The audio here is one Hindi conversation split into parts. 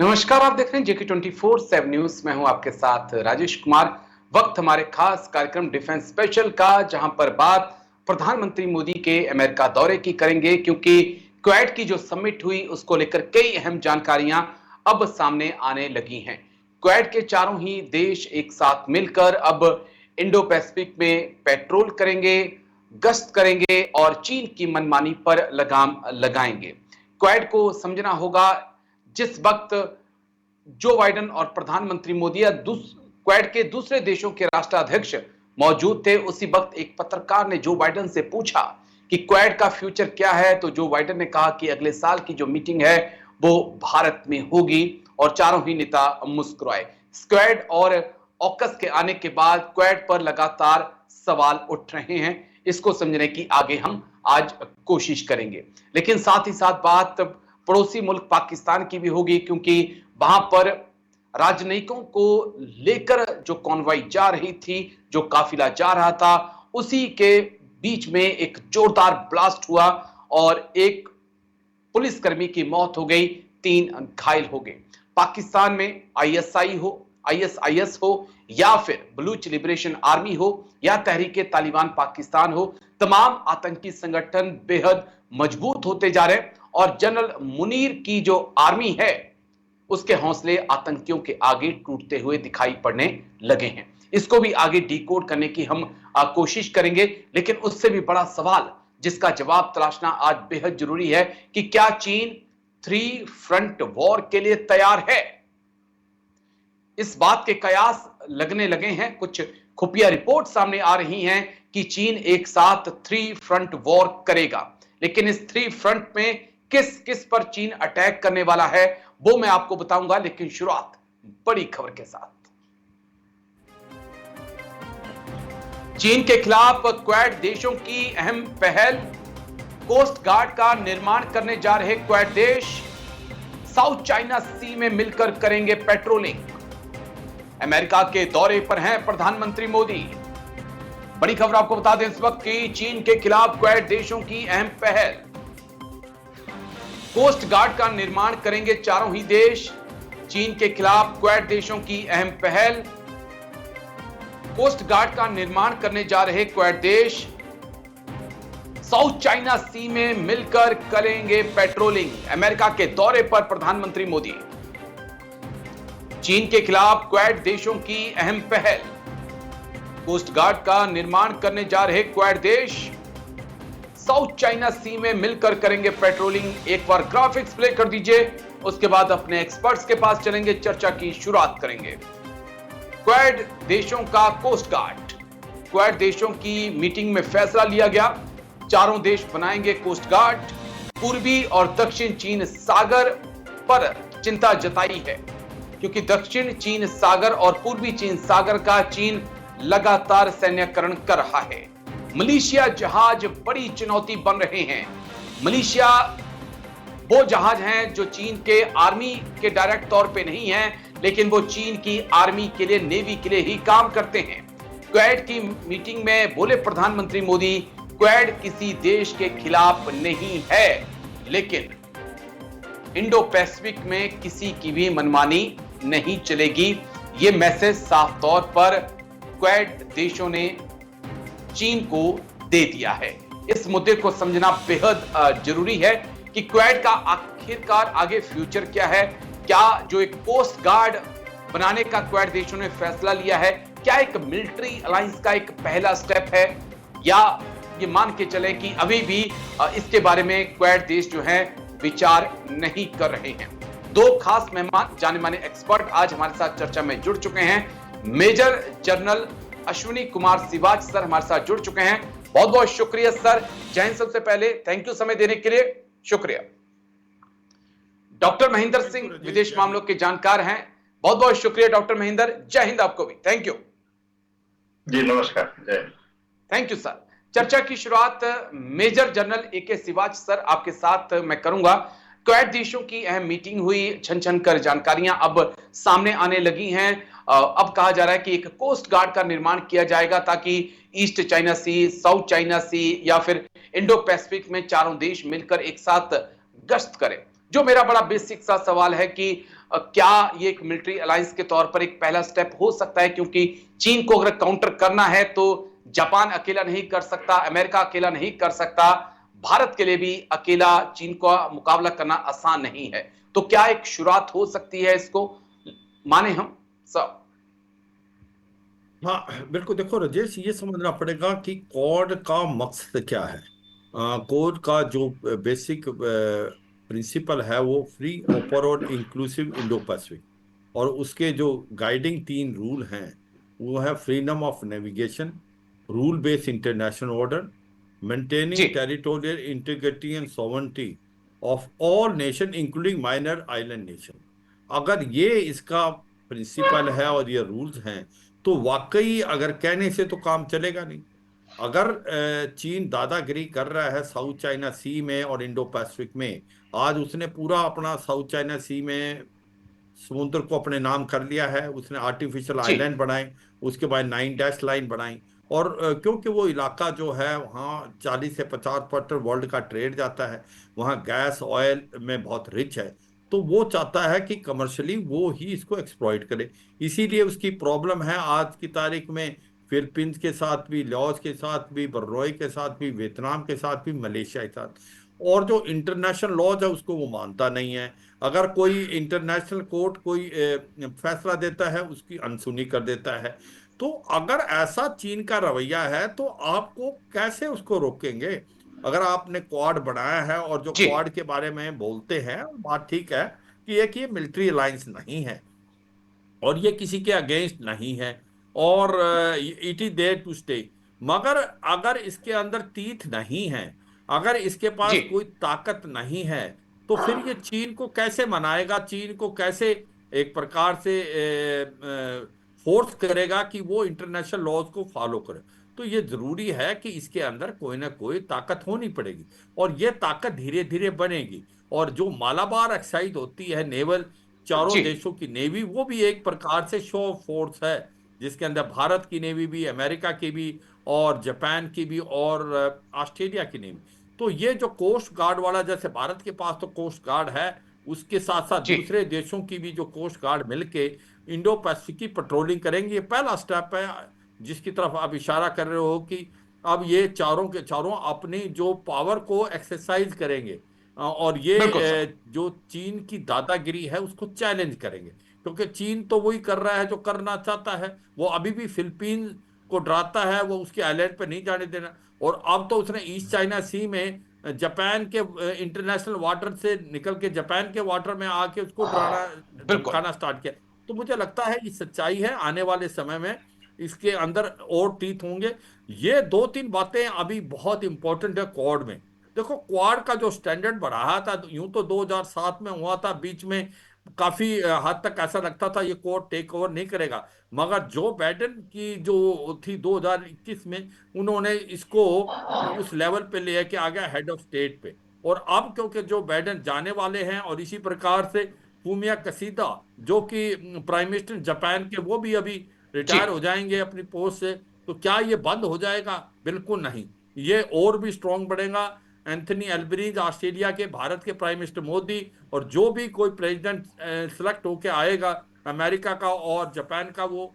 नमस्कार, आप देख रहे हैं जेके 24/7 न्यूज। मैं हूं आपके साथ राजेश कुमार। वक्त हमारे खास कार्यक्रम डिफेंस स्पेशल का, जहां पर बात प्रधानमंत्री मोदी के अमेरिका दौरे की करेंगे, क्योंकि क्वेड की जो समिट हुई उसको लेकर कई अहम जानकारियां अब सामने आने लगी हैं। क्वेड के चारों ही देश एक साथ मिलकर अब इंडो पैसिफिक में पेट्रोल करेंगे, गश्त करेंगे और चीन की मनमानी पर लगाम लगाएंगे। क्वेड को समझना होगा। जिस वक्त जो बाइडेन और प्रधानमंत्री मोदी या क्वेड के दूसरे देशों के राष्ट्राध्यक्ष मौजूद थे, उसी वक्त एक पत्रकार ने जो बाइडेन से पूछा कि क्वेड का फ्यूचर क्या है, तो जो बाइडेन ने कहा कि अगले साल की जो मीटिंग है वो भारत में होगी, और चारों ही नेता मुस्कुराए। क्वेड और ऑकस के आने के बाद क्वेड पर लगातार सवाल उठ रहे हैं। इसको समझने की आगे हम आज कोशिश करेंगे, लेकिन साथ ही साथ बात पड़ोसी मुल्क पाकिस्तान की भी होगी, क्योंकि वहां पर राजनयिकों को लेकर जो कॉन्वॉय जा रही थी, जो काफिला जा रहा था, उसी के बीच में एक जोरदार ब्लास्ट हुआ और एक पुलिसकर्मी की मौत हो गई, 3 घायल हो गए। पाकिस्तान में आईएसआईएस हो या फिर बलूच लिबरेशन आर्मी हो या तहरीके तालिबान पाकिस्तान हो, तमाम आतंकी संगठन बेहद मजबूत होते जा रहे हैं, और जनरल मुनीर की जो आर्मी है उसके हौसले आतंकियों के आगे टूटते हुए दिखाई पड़ने लगे हैं। इसको भी आगे डिकोड करने की हम कोशिश करेंगे, लेकिन उससे भी बड़ा सवाल जिसका जवाब तलाशना आज बेहद जरूरी है कि क्या चीन 3 फ्रंट वॉर के लिए तैयार है। इस बात के कयास लगने लगे हैं, कुछ खुफिया रिपोर्ट सामने आ रही हैं कि चीन एक साथ 3 फ्रंट वॉर करेगा, लेकिन इस 3 फ्रंट में किस किस पर चीन अटैक करने वाला है वो मैं आपको बताऊंगा। लेकिन शुरुआत बड़ी खबर के साथ। चीन के खिलाफ क्वेड देशों की अहम पहल, कोस्ट गार्ड का निर्माण करने जा रहे क्वेड देश साउथ चाइना सी में मिलकर करेंगे पेट्रोलिंग। अमेरिका के दौरे पर हैं प्रधानमंत्री मोदी। बड़ी खबर आपको बता दें इस वक्त की, चीन के खिलाफ क्वेड देशों की अहम पहल, कोस्ट गार्ड का निर्माण करेंगे चारों ही देश। चीन के खिलाफ क्वेड देशों की अहम पहल, कोस्ट गार्ड का निर्माण करने जा रहे क्वेड देश साउथ चाइना सी में मिलकर करेंगे पेट्रोलिंग। अमेरिका के दौरे पर प्रधानमंत्री मोदी। चीन के खिलाफ क्वेड देशों की अहम पहल, कोस्ट गार्ड का निर्माण करने जा रहे क्वेड देश साउथ चाइना सी में मिलकर करेंगे पेट्रोलिंग। एक बार ग्राफिक्स प्ले कर दीजिए, उसके बाद अपने एक्सपर्ट्स के पास चलेंगे, चर्चा की शुरुआत करेंगे। क्वेड देशों का कोस्ट गार्ड, क्वेड देशों की मीटिंग में फैसला लिया गया, चारों देश बनाएंगे कोस्ट गार्ड। पूर्वी और दक्षिण चीन सागर पर चिंता जताई है, क्योंकि दक्षिण चीन सागर और पूर्वी चीन सागर का चीन लगातार सैन्यकरण कर रहा है। मलेशिया जहाज बड़ी चुनौती बन रहे हैं। मलेशिया वो जहाज हैं जो चीन के आर्मी के डायरेक्ट तौर पे नहीं हैं, लेकिन वो चीन की आर्मी के लिए, नेवी के लिए ही काम करते हैं। क्वेड की मीटिंग में बोले प्रधानमंत्री मोदी, क्वेड किसी देश के खिलाफ नहीं है, लेकिन इंडो पैसिफिक में किसी की भी मनमानी नहीं चलेगी। ये मैसेज साफ तौर पर क्वेड देशों ने चीन को दे दिया है। इस मुद्दे को समझना बेहद जरूरी है कि क्वेड का आखिरकार आगे फ्यूचर क्या है। क्या जो एक कोस्ट गार्ड बनाने का क्वेड देशों ने फैसला लिया है, क्या एक मिलिट्री अलायंस का एक पहला स्टेप है, या ये मान के चले कि अभी भी इसके बारे में क्वेड देश जो है विचार नहीं कर रहे हैं। 2 खास मेहमान, जाने माने एक्सपर्ट आज हमारे साथ चर्चा में जुड़ चुके हैं। Major general Ashwini Kumar Siwach sir हमारे साथ जुड़ चुके हैं। बहुत बहुत शुक्रिया सर। जय हिंद। सबसे पहले थैंक यू समय देने के लिए, शुक्रिया। डॉक्टर महेंद्र सिंह विदेश मामलों के जानकार हैं, बहुत बहुत शुक्रिया डॉक्टर महेंद्र। जय हिंद आपको भी, थैंक यू जी। नमस्कार, जय। Thank you sir. चर्चा की शुरुआत मेजर जनरल एके सिवाच सर आपके साथ मैं करूंगा। क्वेड देशों की अहम मीटिंग हुई, छन छन कर जानकारियां अब सामने आने लगी हैं। अब कहा जा रहा है कि एक कोस्ट गार्ड का निर्माण किया जाएगा ताकि ईस्ट चाइना सी, साउथ चाइना सी या फिर इंडो पैसिफिक में चारों देश मिलकर एक साथ गश्त करें। जो मेरा बड़ा बेसिक सा सवाल है कि क्या ये एक मिलिट्री अलायंस के तौर पर एक पहला स्टेप हो सकता है? क्योंकि चीन को अगर काउंटर करना है तो जापान अकेला नहीं कर सकता, अमेरिका अकेला नहीं कर सकता, भारत के लिए भी अकेला चीन का मुकाबला करना आसान नहीं है। तो क्या एक शुरुआत हो सकती है, इसको माने हम सब? हाँ बिल्कुल। देखो राजेश, ये समझना पड़ेगा कि कोड का मकसद क्या है। कोड का जो बेसिक प्रिंसिपल है वो फ्री, ओपन और इंक्लूसिव इंडो पैसिफिक। और उसके जो गाइडिंग तीन रूल हैं वो है freedom of navigation, rule based international order, जी, maintaining territorial integrity and sovereignty of all nation including minor island nation. अगर ये इसका प्रिंसिपल है और ये रूल्स हैं तो वाकई अगर कहने से तो काम चलेगा नहीं। अगर चीन दादागिरी कर रहा है साउथ चाइना सी में और इंडो पैसिफिक में, आज उसने पूरा अपना साउथ चाइना सी में समुद्र को अपने नाम कर लिया है, उसने आर्टिफिशियल जी, आइलैंड बनाए, उसके बाद 9 डैश लाइन बनाई। और क्योंकि वो इलाका जो है वहाँ 40 से 50% वर्ल्ड का ट्रेड जाता है, वहाँ गैस ऑयल में बहुत रिच है, तो वो चाहता है कि कमर्शियली वो ही इसको एक्सप्लॉइट करे। इसीलिए उसकी प्रॉब्लम है आज की तारीख में फिलीपींस के साथ भी, लाओस के साथ भी, बर्रोई के साथ भी, वियतनाम के साथ भी, मलेशिया के साथ। और जो इंटरनेशनल लॉज है उसको वो मानता नहीं है। अगर कोई इंटरनेशनल कोर्ट कोई फैसला देता है उसकी अनसुनी कर देता है। तो अगर ऐसा चीन का रवैया है तो आपको कैसे उसको रोकेंगे? अगर आपने क्वाड बनाया है और जो जी, क्वाड के बारे में बोलते हैं, बात ठीक है कि एक ये मिलिट्री अलायंस नहीं है और ये किसी के अगेंस्ट नहीं है और it is there to stay. मगर अगर इसके अंदर तीथ नहीं है, अगर इसके जी, पास कोई ताकत नहीं है, तो फिर ये चीन को कैसे मनाएगा, चीन को कैसे एक प्रकार से फोर्स करेगा कि वो इंटरनेशनल लॉज को फॉलो करे? तो ये जरूरी है कि इसके अंदर कोई ना कोई ताकत होनी पड़ेगी और ये ताकत धीरे धीरे बनेगी। और जो मालाबार एक्साइज होती है नेवल, चारों जी, देशों की नेवी, वो भी एक प्रकार से शो ऑफ फोर्स है, जिसके अंदर भारत की नेवी भी, अमेरिका की भी, और जापान की भी, और ऑस्ट्रेलिया की नेवी। तो ये जो कोस्ट गार्ड वाला, जैसे भारत के पास तो कोस्ट गार्ड है, उसके साथ साथ जी, दूसरे देशों की भी जो कोस्ट गार्ड मिलके इंडो पैसिफिक की पेट्रोलिंग करेंगे। ये पहला स्टेप है जिसकी तरफ आप इशारा कर रहे हो कि अब ये चारों के चारों अपनी जो पावर को एक्सरसाइज करेंगे और ये बिल्कुल सर। जो चीन की दादागिरी है उसको चैलेंज करेंगे। क्योंकि चीन तो वही कर रहा है जो करना चाहता है, वो अभी भी फिलीपींस को डराता है, वो उसके आइलैंड पे नहीं जाने देना। और अब तो उसने ईस्ट चाइना सी में जापान के इंटरनेशनल वाटर से निकल के जापान के वाटर में आके उसको डराना बिल्कुल। धमकाना स्टार्ट किया। तो मुझे लगता है ये सच्चाई है, आने वाले समय में इसके अंदर और टीथ होंगे। ये दो तीन बातें अभी बहुत इंपॉर्टेंट है क्वाड में। देखो, क्वाड का जो स्टैंडर्ड बढ़ा था, यूं तो 2007 में हुआ था, बीच में काफी हद तक ऐसा लगता था ये क्वाड टेक ओवर नहीं करेगा। मगर जो बाइडेन की जो थी 2021 में, उन्होंने इसको उस लेवल पे ले के आ गया हेड ऑफ स्टेट पे। और अब क्योंकि जो बाइडेन जाने वाले हैं, और इसी प्रकार से फूमिया कसीदा जो कि प्राइम मिनिस्टर जापान के, वो भी अभी जी, रिटायर हो जाएंगे अपनी पोस्ट से। तो क्या ये बंद हो जाएगा? बिल्कुल नहीं, ये और भी स्ट्रांग बढ़ेगा। एंथनी एल्बनीज ऑस्ट्रेलिया के, भारत के प्राइम मिनिस्टर मोदी, और जो भी कोई प्रेसिडेंट सिलेक्ट होके आएगा अमेरिका का और जापान का, वो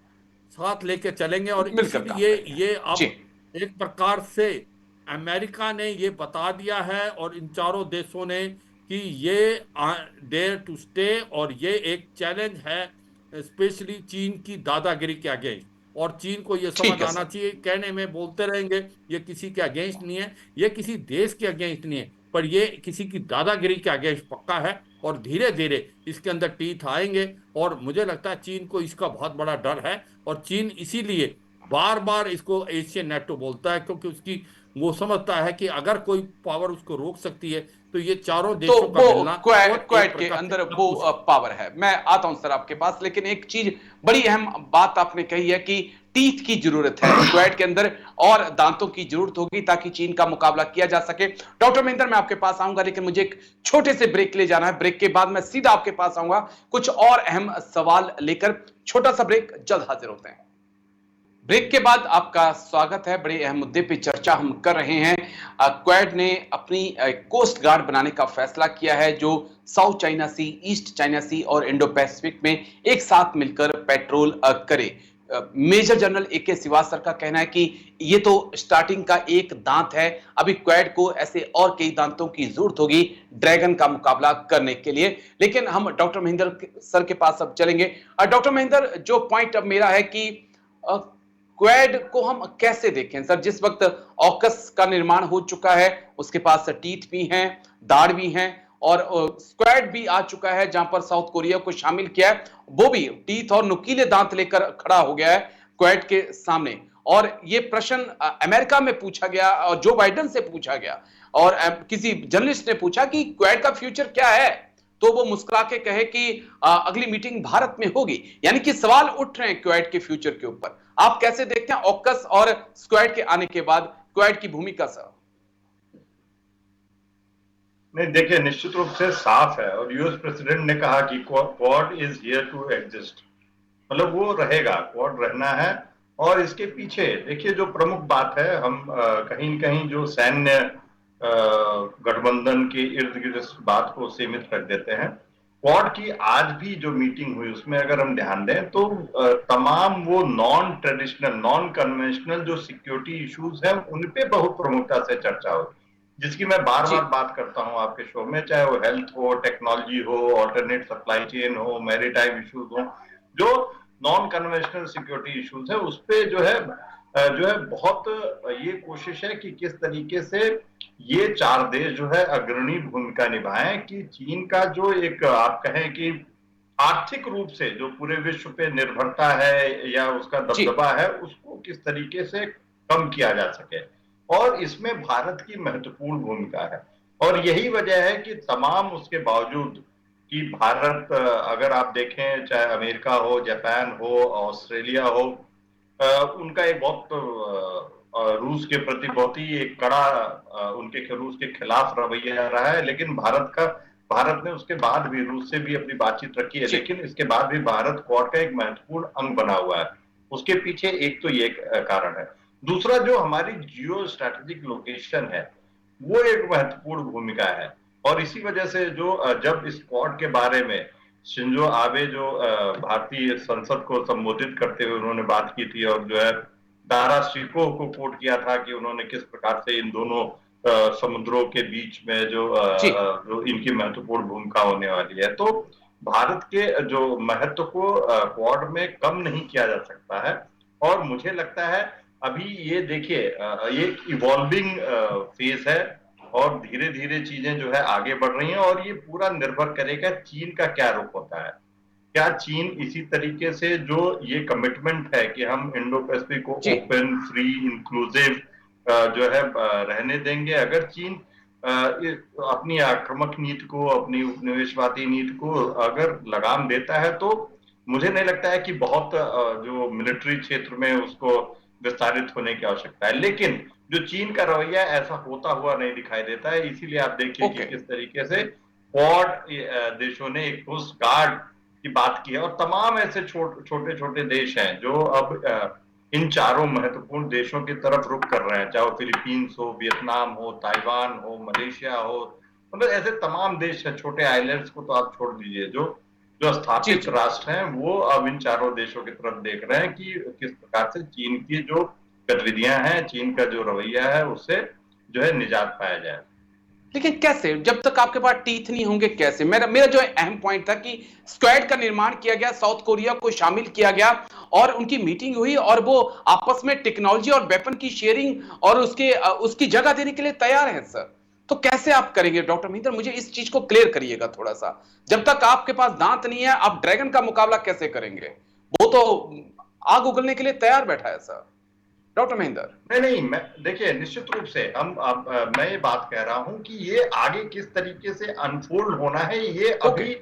साथ लेके चलेंगे। और मिलकर काम इसीलिए करेंगे। ये जी, अब एक प्रकार से अमेरिका ने ये बता दिया है और इन चारों देशों ने कि ये डेयर टू स्टे, और ये एक चैलेंज है स्पेशली चीन की दादागिरी के अगेंस्ट। और चीन को ये समझ ठीक है आना सर। चाहिए, कहने में बोलते रहेंगे ये किसी के अगेंस्ट नहीं है, ये किसी देश के अगेंस्ट नहीं है, पर ये किसी की दादागिरी के अगेंस्ट पक्का है। और धीरे धीरे इसके अंदर टीथ आएंगे। और मुझे लगता है चीन को इसका बहुत बड़ा डर है, और चीन इसीलिए बार बार इसको एशियन नेटो बोलता है, क्योंकि उसकी वो समझता है कि अगर कोई पावर उसको रोक सकती है तो ये चारों तो देशों का वो मिलना क्वेट और एक क्वेट के प्रकार से अंदर सब वो कुछ है। पावर है। मैं आता हूं सर आपके पास, लेकिन एक चीज बड़ी अहम बात आपने कही है कि टीथ की जरूरत है क्वेट के अंदर, और दांतों की जरूरत होगी ताकि चीन का मुकाबला किया जा सके। डॉक्टर महेंद्र, मैं आपके पास आऊंगा, लेकिन मुझे एक छोटे से ब्रेक के लिए जाना है। ब्रेक के बाद मैं सीधा आपके पास आऊंगा कुछ और अहम सवाल लेकर। छोटा सा ब्रेक, जल्द हाजिर होते हैं। ब्रेक के बाद आपका स्वागत है। बड़े अहम मुद्दे पे चर्चा हम कर रहे हैं। क्वेड ने अपनी कोस्ट गार्ड बनाने का फैसला किया है जो साउथ चाइना सी, ईस्ट चाइना सी और इंडो पैसिफिक में एक साथ मिलकर पेट्रोल करे। मेजर जनरल ए के श्रीवास्तव का कहना है कि ये तो स्टार्टिंग का एक दांत है, अभी क्वेड को ऐसे और कई दांतों की जरूरत होगी ड्रैगन का मुकाबला करने के लिए। लेकिन हम डॉक्टर महेंद्र सर के पास अब चलेंगे। डॉक्टर महेंद्र, जो पॉइंट अब मेरा है कि क्वेड को हम कैसे देखें सर, जिस वक्त ऑकस का निर्माण हो चुका है, उसके पास टीथ भी हैं, दाढ़ भी हैं और स्क्वाड भी आ चुका है जहां पर साउथ कोरिया को शामिल किया है, वो भी टीथ और नुकीले दांत लेकर खड़ा हो गया है क्वेड के सामने। और ये प्रश्न अमेरिका में पूछा गया और जो बाइडेन से पूछा गया और किसी जर्नलिस्ट ने पूछा कि क्वेड का फ्यूचर क्या है, तो वो मुस्कुरा के कहे कि अगली मीटिंग भारत में होगी। यानी कि सवाल उठ रहे हैं क्वेड के फ्यूचर के ऊपर। आप कैसे देखते हैं ऑकस और स्क्वाड के आने के बाद क्वेड की भूमिका सर? नहीं, देखिए, निश्चित रूप से साफ है और यूएस प्रेसिडेंट ने कहा कि Quad is here to exist, मतलब वो रहेगा, क्वाड रहना है। और इसके पीछे देखिए जो प्रमुख बात है, हम कहीं न कहीं जो सैन्य गठबंधन के इर्द गिर्द इस बात को सीमित कर देते हैं। क्वाड की आज भी जो मीटिंग हुई उसमें अगर हम ध्यान दें तो तमाम वो नॉन ट्रेडिशनल, नॉन कन्वेंशनल जो सिक्योरिटी इश्यूज हैं उन पे बहुत प्रमुखता से चर्चा हुई, जिसकी मैं बार बार बात करता हूं आपके शो में, चाहे वो हेल्थ हो, टेक्नोलॉजी हो, ऑल्टरनेट सप्लाई चेन हो, मैरीटाइम इश्यूज हो, जो नॉन कन्वेंशनल सिक्योरिटी इश्यूज है उस पे जो है बहुत ये कोशिश है कि किस तरीके से ये चार देश जो है अग्रणी भूमिका निभाएं कि चीन का जो एक आप कहें कि आर्थिक रूप से जो पूरे विश्व पे निर्भरता है या उसका दबदबा है उसको किस तरीके से कम किया जा सके। और इसमें भारत की महत्वपूर्ण भूमिका है और यही वजह है कि तमाम उसके बावजूद कि भारत, अगर आप देखें चाहे अमेरिका हो, जापान हो, ऑस्ट्रेलिया हो, उनका एक बहुत रूस के प्रति बहुत ही एक कड़ा उनके रूस के खिलाफ रवैया रहा है, लेकिन भारत ने उसके बाद भी रूस से भी अपनी बातचीत रखी है, लेकिन इसके बाद भी भारत क्वाड का एक महत्वपूर्ण अंग बना हुआ है। उसके पीछे एक तो ये कारण है, दूसरा जो हमारी जियो स्ट्रैटेजिक लोकेशन है वो एक महत्वपूर्ण भूमिका है। और इसी वजह से जो जब इस क्वाड के बारे में शिंजो आबे जो भारतीय संसद को संबोधित करते हुए उन्होंने बात की थी और जो है दारा शिको को कोट किया था कि उन्होंने किस प्रकार से इन दोनों समुद्रों के बीच में जो इनकी महत्वपूर्ण भूमिका होने वाली है, तो भारत के जो महत्व को क्वाड में कम नहीं किया जा सकता है। और मुझे लगता है अभी ये देखिए ये इवॉल्विंग फेज है और धीरे धीरे चीजें जो है आगे बढ़ रही हैं और ये पूरा निर्भर करेगा चीन का क्या रुख होता है। क्या चीन इसी तरीके से जो ये कमिटमेंट है कि हम इंडो पैसिफिक को ओपन, फ्री, इंक्लूसिव जो है रहने देंगे, अगर चीन अपनी आक्रामक नीति को, अपनी उपनिवेशवादी नीति को अगर लगाम देता है तो मुझे नहीं लगता है कि बहुत जो मिलिट्री क्षेत्र में उसको विस्तारित होने की आवश्यकता है। लेकिन जो चीन का रवैया ऐसा होता हुआ नहीं दिखाई देता है, इसीलिए आप देखिए कि किस तरीके से क्वाड देशों ने एक कोस्ट गार्ड की बात की है और तमाम ऐसे छोटे छोटे देश हैं जो अब इन चारों महत्वपूर्ण देशों की तरफ रुख कर रहे हैं, चाहे वो फिलीपींस हो, वियतनाम हो, ताइवान हो, मलेशिया हो, मतलब ऐसे तमाम देश हैं, छोटे आइलैंड्स को तो आप छोड़ दीजिए, जो स्थापित राष्ट्र हैं वो अब इन चारों देशों की तरफ देख रहे हैं कि किस प्रकार से चीन की जो गतिविधियां हैं, चीन का जो रवैया है उससे जो है निजात पाया जाए। लेकिन कैसे, जब तक आपके पास टीथ नहीं होंगे कैसे? मेरा जो अहम पॉइंट था कि स्क्वाड का निर्माण किया गया, साउथ कोरिया को शामिल किया गया और उनकी मीटिंग हुई और वो आपस में टेक्नोलॉजी और वेपन की शेयरिंग और उसकी जगह देने के लिए तैयार हैं सर। तो कैसे आप करेंगे डॉक्टर महेंद्र? मुझे इस चीज को क्लियर करिएगा थोड़ा सा। जब तक आपके पास दांत नहीं है, आप ड्रैगन का मुकाबला कैसे करेंगे? वो तो आग उगलने के लिए तैयार बैठा है सर। डॉक्टर महेंद्र नहीं, मैं देखिए निश्चित रूप से मैं ये बात कह रहा हूं कि ये आगे किस तरीके से अनफोल्ड होना है ये अभी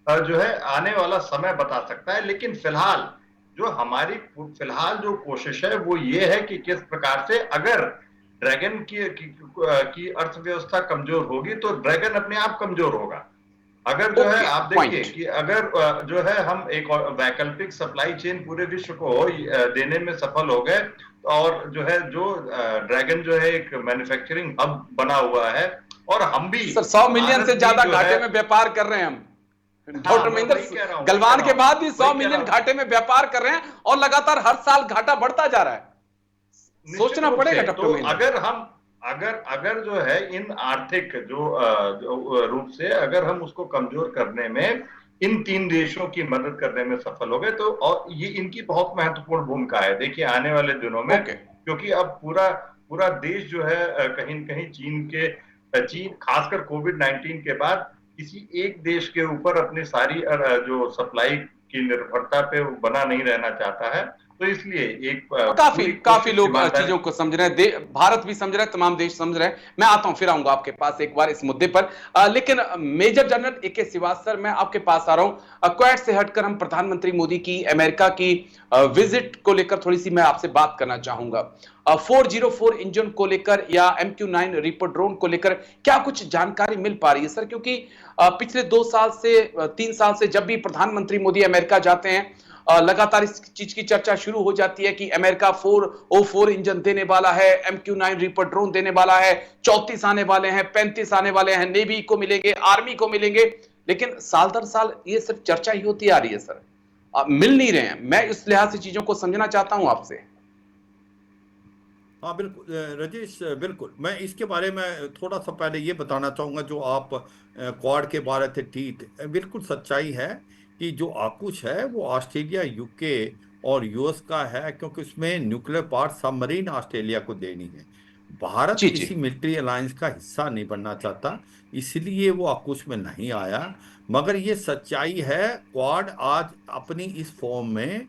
जो है आने वाला समय बता सकता है, लेकिन फिलहाल जो कोशिश है वो ये है कि किस प्रकार से अगर ड्रैगन की अर्थव्यवस्था कमजोर होगी तो ड्रैगन अपने आप कमजोर होगा। अगर जो है ओके, आप देखिए पॉइंट। कि अगर जो है हम एक और वैकल्पिक सप्लाई चेन पूरे विश्व को देने में सफल हो गए, और जो है जो ड्रैगन जो है एक मैन्युफैक्चरिंग हब बना हुआ है, और हम भी, सर 100 मिलियन से भारत भी ज्यादा जो है, घाटे में व्यापार कर रहे हैं हम। हाँ डॉक्टर मैं महेंद्र वही कह रहा हूँ, गलवान के बाद भी वही 100 कह रहा मिलियन हूँ। घाटे में व्यापार कर रहे हैं और लगातार हर साल घाटा बढ़ता जा रहा है। निश्चित सोचना रूप पड़ेगा से। डॉक्टर तो महेंद्र। अगर हम अगर अगर जो है इन आर्थिक जो रूप से अगर हम उसको कमजोर करने में इन तीन देशों की मदद करने में सफल हो गए, तो और ये इनकी बहुत महत्वपूर्ण भूमिका है। देखिए आने वाले दिनों में, ओके। क्योंकि अब पूरा पूरा देश जो है कहीं न कहीं चीन खासकर कोविड-19 के बाद किसी एक देश के ऊपर अपनी सारी जो सप्लाई की निर्भरता पे बना नहीं रहना चाहता है। तो इसलिए एक काफी पूरी काफी कोशिश लोग ईमानदारी। चीजों को समझ रहे हैं, भारत भी समझ रहा है, तमाम देश समझ रहे हैं। मैं आता हूं, फिर आऊंगा आपके पास एक बार इस मुद्दे पर। लेकिन मेजर जनरल ए के श्रीवास्तव, मैं आपके पास आ रहा हूं। क्वेट से हटकर हम प्रधानमंत्री मोदी की अमेरिका की विजिट को लेकर थोड़ी सी मैं आपसे बात करना चाहूंगा। 404 इंजन को लेकर या MQ-9 रिपर ड्रोन को लेकर क्या कुछ जानकारी मिल पा रही है सर? क्योंकि पिछले 2 साल से 3 साल से जब भी प्रधानमंत्री मोदी अमेरिका जाते हैं, लगातार इस चीज की चर्चा शुरू हो जाती है कि अमेरिका 404 इंजन देने वाला है, MQ-9 रिपर ड्रोन देने वाला है, 34 आने वाले हैं, 35 आने वाले हैं, नेवी को मिलेंगे, आर्मी को मिलेंगे। लेकिन साल दर साल ये सिर्फ चर्चा ही होती आ रही है सर, मिल नहीं रहे हैं। मैं इस लिहाज से चीजों को समझना चाहता हूं आपसे। हाँ बिल्कुल राजेश, बिल्कुल मैं इसके बारे में थोड़ा सा पहले ये बताना चाहूँगा। जो आप क्वाड के बारे थे, ठीक, बिल्कुल सच्चाई है कि जो आकुश है वो ऑस्ट्रेलिया, यूके और यूएस का है, क्योंकि उसमें न्यूक्लियर पावर सबमरीन ऑस्ट्रेलिया को देनी है। भारत जी जी। किसी मिलिट्री अलायंस का हिस्सा नहीं बनना चाहता, इसलिए वो आकुश में नहीं आया। मगर ये सच्चाई है, क्वाड आज अपनी इस फॉर्म में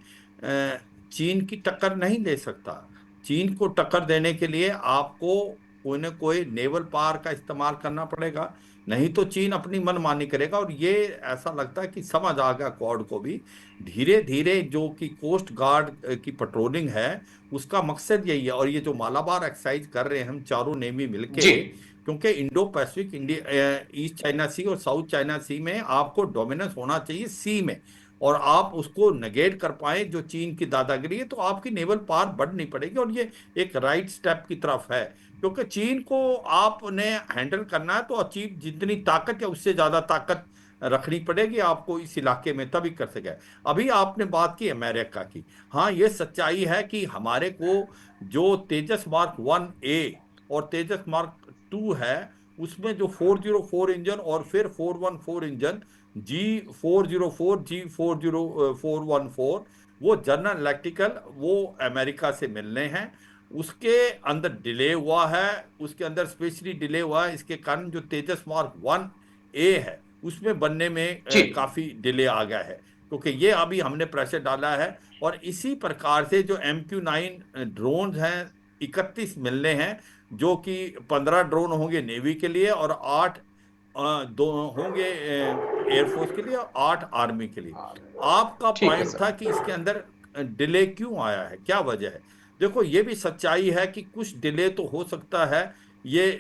चीन की टक्कर नहीं दे सकता। चीन को टक्कर देने के लिए आपको कोई ना कोई नेवल पावर का इस्तेमाल करना पड़ेगा, नहीं तो चीन अपनी मनमानी करेगा। और ये ऐसा लगता है कि समझ आ गया क्वाड को भी। धीरे धीरे जो कि कोस्ट गार्ड की पेट्रोलिंग है, उसका मकसद यही है। और ये जो मालाबार एक्सरसाइज कर रहे हैं हम चारों नेवी मिलके, जी क्योंकि Indo Pacific, India, East China Sea और साउथ चाइना सी में आपको डोमिनेंस होना चाहिए सी में, और आप उसको नेगेट कर पाए जो चीन की दादागिरी है, तो आपकी नेवल पावर बढ़नी पड़ेगी। और ये एक राइट स्टेप की तरफ है, क्योंकि चीन को आपने हैंडल करना है तो चीन जितनी ताकत है उससे ज्यादा ताकत रखनी पड़ेगी आपको इस इलाके में, तभी कर सके। अभी आपने बात की अमेरिका की। हाँ ये सच्चाई है कि हमारे को जो तेजस मार्क 1A और तेजस मार्क 2 है, उसमें जो 404 इंजन और फिर 414 इंजन, G404, G40414, वो जनरल इलेक्ट्रिकल, वो अमेरिका से मिलने हैं। उसके अंदर डिले हुआ है, उसके अंदर स्पेशली डिले हुआ है, इसके कारण जो तेजस मार्क 1A है उसमें बनने में जी। काफी डिले आ गया है, क्योंकि ये अभी हमने प्रेशर डाला है। और इसी प्रकार से जो MQ-9 ड्रोन हैं, 31 मिलने हैं, जो कि 15 ड्रोन होंगे नेवी के लिए और 8 दो होंगे एयरफोर्स के लिए और 8 आर्मी के लिए। आपका ठीक है पॉइंट था सर। कि इसके अंदर डिले क्यों आया है, क्या वजह है। देखो ये भी सच्चाई है कि कुछ डिले तो हो सकता है। ये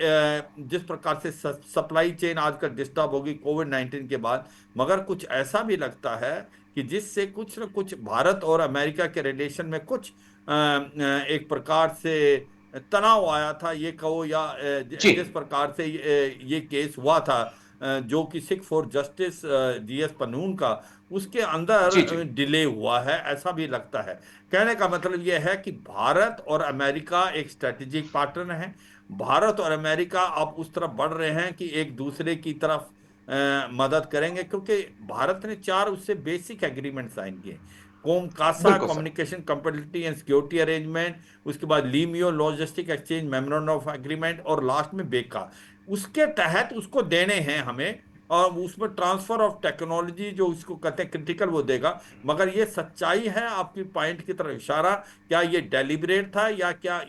जिस प्रकार से सप्लाई चेन आजकल डिस्टर्ब होगी कोविड-19 के बाद, मगर कुछ ऐसा भी लगता है कि जिससे कुछ न कुछ भारत और अमेरिका के रिलेशन में कुछ एक प्रकार से तनाव आया था, ये कहो, या जी जिस प्रकार से ये केस हुआ था जो कि Sikh for justice GS Panun का, उसके जी अंदर जी। डिले हुआ है, ऐसा भी लगता है। कहने का मतलब यह है कि भारत और अमेरिका एक स्ट्रेटेजिक पार्टनर हैं। भारत और अमेरिका अब उस तरफ बढ़ रहे हैं कि एक दूसरे की तरफ मदद करेंगे, क्योंकि भारत ने 4 उससे बेसिक एग्रीमेंट साइन किए। कासा बिल्कुल sir. Communication compatibility and security arrangement, उसके बाद LEMOA logistic exchange memorandum of agreement, और लास्ट में बेका। उसके तहत उसको देने हैं हमें, और उसमें ट्रांसफर ऑफ टेक्नोलॉजी जो उसको कहते हैं क्रिटिकल, वो देगा। मगर ये सच्चाई है, आपकी पॉइंट की तरफ इशारा, क्या ये डेलिब्रेट था या क्या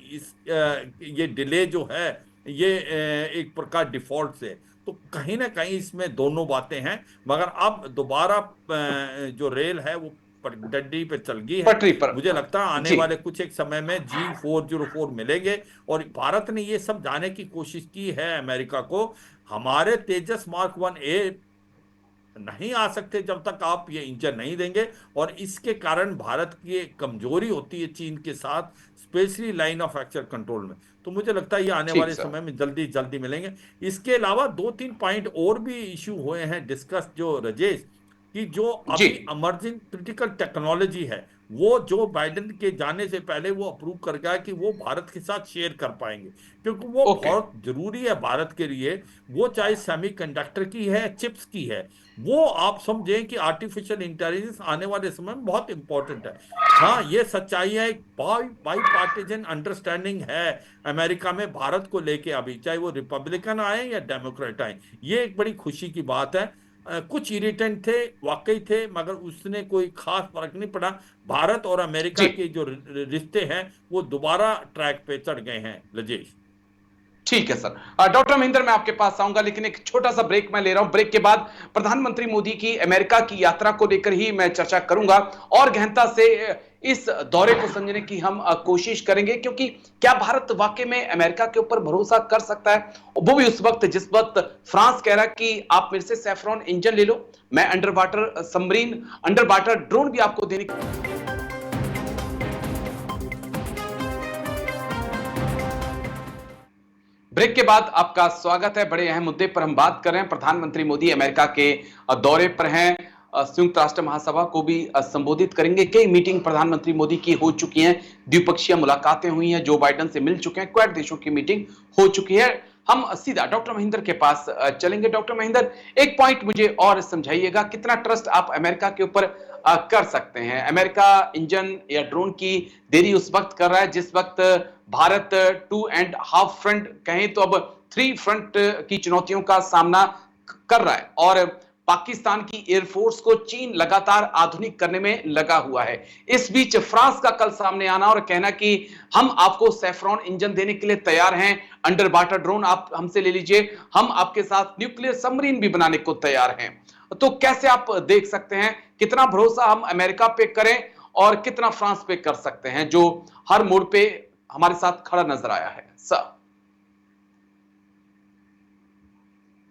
ये डिले जो है ये एक प्रकार डिफॉल्ट से। तो कहीं ना कहीं इसमें दोनों बातें हैं। मगर अब दोबारा जो रेल है वो डंडी पे चल गई है। पटरी पर। मुझे लगता है आने जी वाले कुछ एक समय में G404 मिलेंगे। और भारत ने ये सब जाने की कोशिश की है अमेरिका को, हमारे तेजस मार्क 1A नहीं आ सकते जब तक आप ये इंजन नहीं देंगे। और इसके कारण भारत की कमजोरी होती है चीन के साथ, specially line of action control में। तो मुझे लगता है ये आने ठीक वाले सर। समय में जल्दी जल्दी मिलेंगे। इसके अलावा दो तीन पॉइंट और भी इश्यू हुए हैं डिस्कस, जो राजेश, कि जो जी अभी इमर्जिंग क्रिटिकल टेक्नोलॉजी है, वो जो बाइडेन के जाने से पहले वो अप्रूव कर गया कि वो भारत के साथ शेयर कर पाएंगे, क्योंकि वो ओके। बहुत जरूरी है भारत के लिए। वो चाहे सेमीकंडक्टर की है, चिप्स की है, वो आप समझें कि आर्टिफिशियल इंटेलिजेंस आने वाले समय में बहुत इंपॉर्टेंट है। हाँ, ये सच्चाई है, एक बाई पार्टीजन अंडरस्टैंडिंग है अमेरिका में भारत को लेके अभी, चाहे वो रिपब्लिकन आए या डेमोक्रेट आए। ये एक बड़ी खुशी की बात है। कुछ इरिटेंट थे, वाकई थे, मगर उसने कोई खास फर्क नहीं पड़ा। भारत और अमेरिका जी के जो रिश्ते हैं वो दोबारा ट्रैक पे चढ़ गए हैं, राजेश। ठीक है सर। डॉक्टर महेंद्र, मैं आपके पास आऊंगा, लेकिन एक छोटा सा ब्रेक मैं ले रहा हूं। ब्रेक के बाद प्रधानमंत्री मोदी की अमेरिका की यात्रा को लेकर ही मैं चर्चा करूंगा और गहनता से इस दौरे को समझने की हम कोशिश करेंगे, क्योंकि क्या भारत वाकई में अमेरिका के ऊपर भरोसा कर सकता है, वो भी उस वक्त जिस वक्त फ्रांस कह रहा है कि आप मेरे से सैफरॉन इंजन ले लो, मैं under water submarine, under water drone भी आपको देने की। ब्रेक के बाद आपका स्वागत है। बड़े अहम मुद्दे पर हम बात कर रहे हैं। प्रधानमंत्री मोदी अमेरिका के दौरे पर हैं, संयुक्त राष्ट्र महासभा को भी संबोधित करेंगे। कई मीटिंग प्रधानमंत्री मोदी की हो चुकी हैं, द्विपक्षीय मुलाकातें हुई हैं, जो बाइडेन से मिल चुके हैं, क्वाड देशों की मीटिंग हो चुकी है। हम सीधा डॉक्टर महेंद्र के पास चलेंगे। डॉक्टर महेंद्र, एक पॉइंट मुझे और समझाइएगा, कितना ट्रस्ट आप अमेरिका के ऊपर कर सकते हैं? अमेरिका इंजन या ड्रोन की देरी उस वक्त कर रहा है जिस वक्त भारत 2.5 फ्रंट कहें तो अब 3 फ्रंट की चुनौतियों का सामना कर रहा है, और पाकिस्तान की एयरफोर्स को चीन लगातार आधुनिक करने में लगा हुआ है। इस बीच फ्रांस का कल सामने आना और कहना कि हम आपको सैफरॉन इंजन देने के लिए तैयार हैं, अंडर वाटर ड्रोन आप हमसे ले लीजिए, हम आपके साथ न्यूक्लियर सबमरीन भी बनाने को तैयार हैं। तो कैसे आप देख सकते हैं, कितना भरोसा हम अमेरिका पे करें और कितना फ्रांस पे कर सकते हैं, जो हर मोड़ पे हमारे साथ खड़ा नजर आया है सर?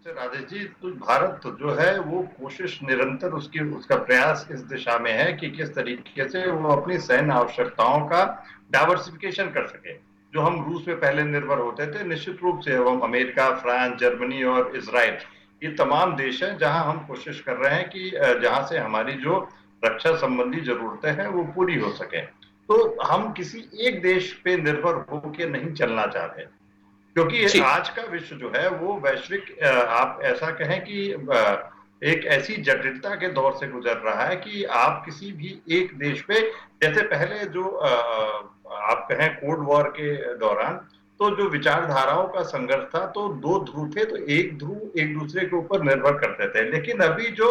राजेश जी, तो भारत जो है वो कोशिश निरंतर उसका प्रयास इस दिशा में है कि किस तरीके से वो अपनी सैन्य आवश्यकताओं का डाइवर्सिफिकेशन कर सके। जो हम रूस पे पहले निर्भर होते थे, निश्चित रूप से हम अमेरिका, फ्रांस, जर्मनी और इजराइल, ये तमाम देश हैं जहां हम कोशिश कर रहे हैं कि जहां से हमारी जो रक्षा संबंधी जरूरतें हैं वो पूरी हो सके। तो हम किसी एक देश पे निर्भर होकर नहीं चलना चाहते, क्योंकि आज का विश्व जो है वो वैश्विक, आप ऐसा कहें कि एक ऐसी जटिलता के दौर से गुजर रहा है कि आप किसी भी एक देश पे, जैसे पहले जो आप कहें कोल्ड वॉर के दौरान, तो जो विचारधाराओं का संघर्ष था, तो दो ध्रुव थे, तो एक ध्रुव एक दूसरे के ऊपर निर्भर करते थे। लेकिन अभी जो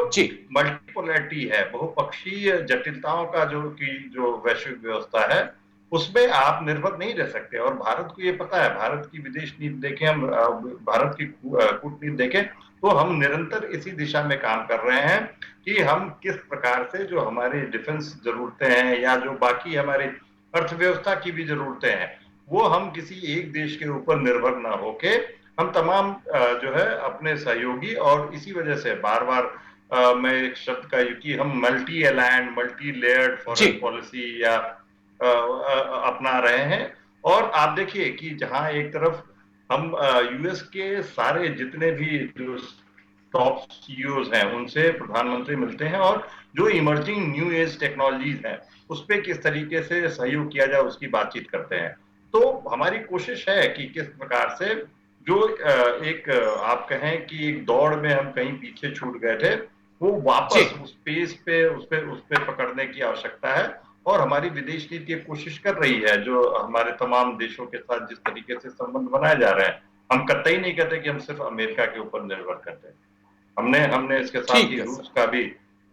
मल्टीपोलैरिटी है, बहुपक्षीय जटिलताओं का जो वैश्विक व्यवस्था है, उसमें आप निर्भर नहीं रह सकते। और भारत को ये पता है, भारत की विदेश नीति देखें हम, भारत की कूटनीति देखें, तो हम निरंतर इसी दिशा में काम कर रहे हैं कि हम किस प्रकार से जो हमारी डिफेंस जरूरतें हैं या जो बाकी हमारी अर्थव्यवस्था की भी जरूरतें हैं, वो हम किसी एक देश के ऊपर निर्भर ना होके हम तमाम जो है अपने सहयोगी, और इसी वजह से बार बार मैं एक शब्द का कि हम multi aligned, multi layered foreign policy या अपना रहे हैं। और आप देखिए कि जहां एक तरफ हम यूएस के सारे जितने भी जो टॉप सीईओज हैं उनसे प्रधानमंत्री मिलते हैं, और जो इमर्जिंग न्यू एज टेक्नोलॉजीज हैं उस पर किस तरीके से सहयोग किया जाए उसकी बातचीत करते हैं। तो हमारी कोशिश है कि किस प्रकार से जो एक आप कहें कि एक दौड़ में हम कहीं पीछे छूट गए थे, वो वापस उस पेस पे उस पे पकड़ने की आवश्यकता है। और हमारी विदेश नीति कोशिश कर रही है, जो हमारे तमाम देशों के साथ जिस तरीके से संबंध बनाए जा रहे हैं, हम कतई नहीं कहते कि हम सिर्फ अमेरिका के ऊपर निर्भर करते हैं। हमने इसके साथ ही रूस का भी,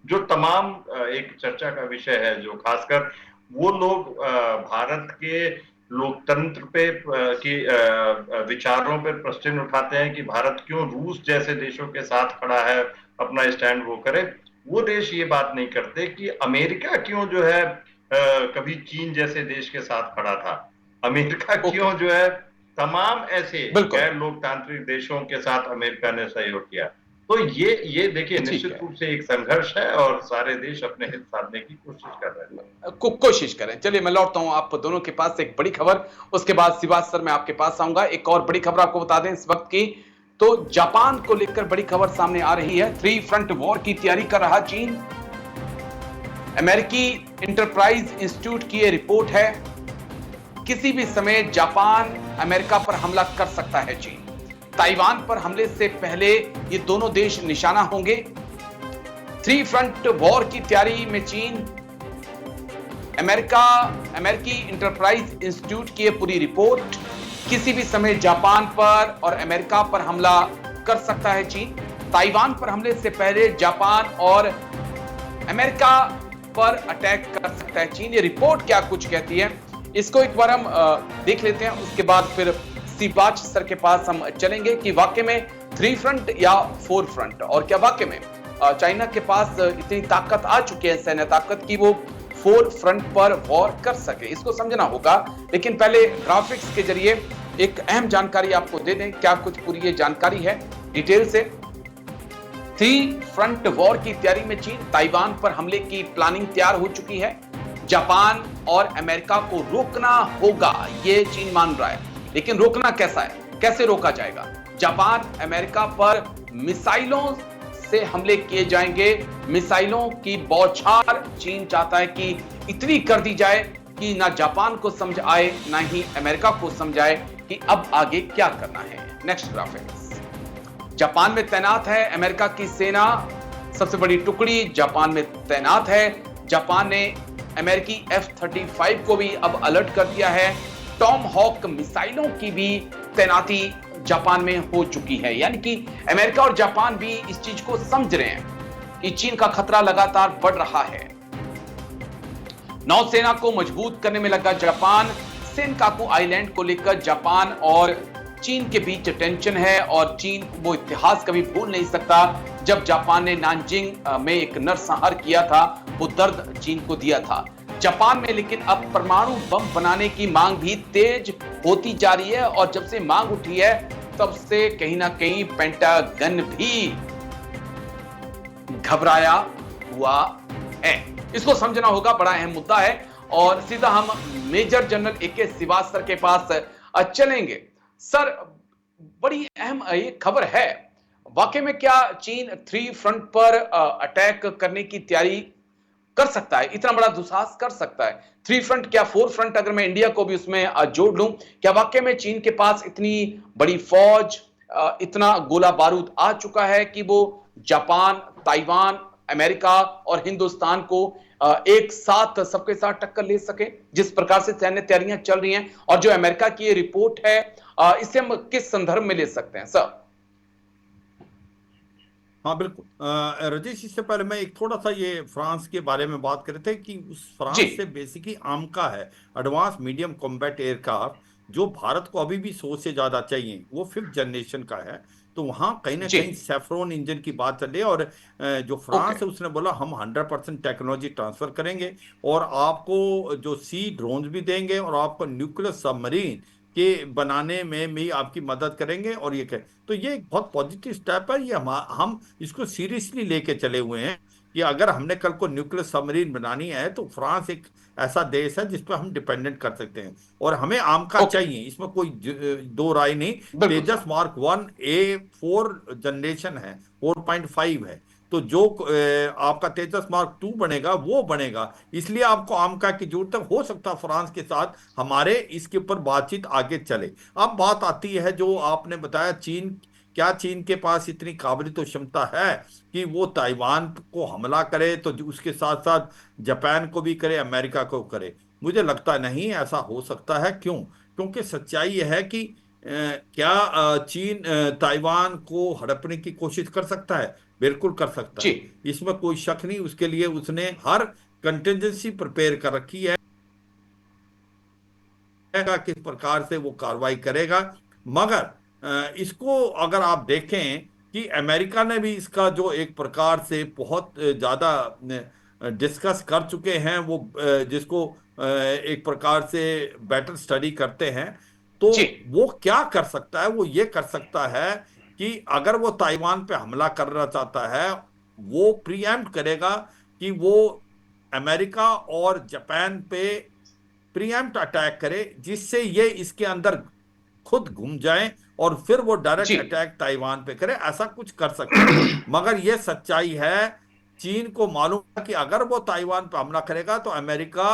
जो तमाम एक चर्चा का विषय है, जो खासकर वो लोग भारत के लोकतंत्र पे की विचारों पर प्रश्न उठाते हैं कि भारत क्यों रूस जैसे देशों के साथ खड़ा है, अपना स्टैंड वो करे। वो देश ये बात नहीं करते कि अमेरिका क्यों जो है कभी चीन जैसे देश के साथ खड़ा था, अमेरिका क्यों जो है तमाम ऐसे गैर लोकतांत्रिक देशों के साथ अमेरिका ने सहयोग किया। तो ये देखिए ठीक निश्चित है, रूप से एक संघर्ष है और सारे देश अपने हित साधने की कोशिश कर रहे हैं। कोशिश करें। चलिए मैं लौटता हूं आप दोनों के पास एक बड़ी खबर, उसके बाद शिवाज सर मैं आपके पास आऊंगा। एक और बड़ी खबर आपको बता दें इस वक्त की, तो जापान को लेकर बड़ी खबर सामने आ रही है। 3 फ्रंट वॉर की तैयारी कर रहा चीन। अमेरिकी इंटरप्राइज इंस्टीट्यूट की यह रिपोर्ट है, किसी भी समय जापान अमेरिका पर हमला कर सकता है चीन। ताइवान पर हमले से पहले ये दोनों देश निशाना होंगे। 3 फ्रंट वॉर की तैयारी में चीन। अमेरिकी इंटरप्राइज इंस्टीट्यूट की यह पूरी रिपोर्ट, किसी भी समय जापान पर और अमेरिका पर हमला कर सकता है चीन। ताइवान पर हमले से पहले जापान और अमेरिका पर अटैक कर सकता है चीन। ये रिपोर्ट क्या कुछ कहती है, इसको एक बार हम देख लेते हैं। उसके बाद फिर शिवाज सर के पास हम चलेंगे कि वाकई में 3 फ्रंट या 4 फ्रंट, और क्या वाकई में चाइना के पास इतनी ताकत आ चुकी है, सैन्य ताकत, की वो 4 फ्रंट पर वॉर कर सके। इसको समझना होगा, लेकिन पहले ग्राफिक्स के जरिए एक अहम जानकारी आपको दे दें। क्या कुछ पूरी ये जानकारी है डिटेल से। 3 फ्रंट वॉर की तैयारी में चीन। ताइवान पर हमले की प्लानिंग तैयार हो चुकी है। जापान और अमेरिका को रोकना होगा, ये चीन मान रहा है, लेकिन रोकना कैसा है, कैसे रोका जाएगा। जापान अमेरिका पर मिसाइलों से हमले किए जाएंगे। मिसाइलों की बौछार चीन चाहता है कि इतनी कर दी जाए कि ना जापान को समझ आए ना ही अमेरिका को समझ आए कि अब आगे क्या करना है। Next graphics. जापान में तैनात है अमेरिका की सेना, सबसे बड़ी टुकड़ी जापान में तैनात है। जापान ने अमेरिकी F-35 को भी अब अलर्ट कर दिया है। टॉम हॉक मिसाइलों की भी तैनाती जापान में हो चुकी है। यानी कि अमेरिका और जापान भी इस चीज को समझ रहे हैं कि चीन का खतरा लगातार बढ़ रहा है। नौसेना को मजबूत करने में लगा जापान। सेनकाकू आइलैंड को लेकर जापान और चीन के बीच टेंशन है, और चीन वो इतिहास कभी भूल नहीं सकता जब जापान ने नानजिंग में एक नरसंहार किया था। वो दर्द चीन को दिया था। जापान में लेकिन अब परमाणु बम बनाने की मांग भी तेज होती जा रही है, और जब से मांग उठी है तब से कहीं ना कहीं पेंटागन भी घबराया हुआ है। इसको समझना होगा, बड़ा अहम मुद्दा है। और सीधा हम major general A K. Shivaj sir के पास चलेंगे। सर, बड़ी अहम ये खबर है, वाकई में क्या चीन 3 फ्रंट पर अटैक करने की तैयारी कर सकता है, इतना बड़ा दुस्साहस कर सकता है? 3 फ्रंट क्या 4 फ्रंट, अगर मैं इंडिया को भी उसमें जोड़ लूं, क्या वाकई में चीन के पास इतनी बड़ी फौज, इतना गोला बारूद आ चुका है कि वो जापान, ताइवान, अमेरिका और हिंदुस्तान को एक साथ, सबके साथ टक्कर ले सके? जिस प्रकार से सैन्य तैयारियां चल रही हैं और जो अमेरिका की ये रिपोर्ट है, इसे हम किस संदर्भ में ले सकते हैं सर? हाँ बिल्कुल। राजेश, इससे पहले मैं एक थोड़ा सा ये फ्रांस के बारे में बात कर रहे थे कि उस जी फ्रांस से बेसिकली आमका है, एडवांस मीडियम कॉम्बैट एयरक्राफ्ट, जो भारत को अभी भी 100 से ज्यादा चाहिए, वो 5th जनरेशन का है। तो वहाँ कहीं ना जी, कहीं सेफ्रॉन इंजन की बात चल रही है, और जो ओके, फ्रांस है उसने बोला हम 100% टेक्नोलॉजी ट्रांसफर करेंगे, और आपको जो सी ड्रोन्स भी देंगे, और आपको न्यूक्लियर सबमरीन के बनाने में भी आपकी मदद करेंगे। और ये कह, तो ये एक बहुत पॉजिटिव स्टेप है। ये हम इसको सीरियसली लेके चले हुए हैं कि अगर हमने कल को न्यूक्लियर सबमरीन बनानी है तो फ्रांस एक ऐसा देश है जिस पर हम डिपेंडेंट कर सकते हैं, और हमें आमका ओके, चाहिए, इसमें कोई दो राय नहीं। बिल्कुल तेजस सर, मार्क 1A4 जनरेशन है, 4.5 है। तो जो आपका तेजस मार्क 2 बनेगा वो बनेगा, इसलिए आपको आमका की जरूरत है। हो सकता है फ्रांस के साथ हमारे इसके ऊपर बातचीत आगे चले। अब बात आती है जो आपने बताया, चीन, क्या चीन के पास इतनी काबिलियत और क्षमता है कि वो ताइवान को हमला करे, तो उसके साथ साथ जापान को भी करे, अमेरिका को करे? मुझे लगता नहीं ऐसा हो सकता है। क्यों? क्योंकि सच्चाई यह है कि क्या चीन ताइवान को हड़पने की कोशिश कर सकता है? बिल्कुल कर सकता जी, है, इसमें कोई शक नहीं। उसके लिए उसने हर कंटिजेंसी प्रिपेयर कर रखी है, किस प्रकार से वो कार्रवाई करेगा। मगर इसको अगर आप देखें कि अमेरिका ने भी इसका जो एक प्रकार से बहुत ज्यादा डिस्कस कर चुके हैं, वो जिसको एक प्रकार से बेटर स्टडी करते हैं, तो जी, वो क्या कर सकता है? वो ये कर सकता है कि अगर वो ताइवान पे हमला करना चाहता है, वो प्रीएम्प्ट करेगा कि वो अमेरिका और जापान पे प्रीएम्प्ट अटैक करे, जिससे ये इसके अंदर खुद घुम जाए और फिर वो डायरेक्ट जी अटैक ताइवान पे करे। ऐसा कुछ कर सकता है, मगर ये सच्चाई है, चीन को मालूम है कि अगर वो ताइवान पे हमला करेगा तो अमेरिका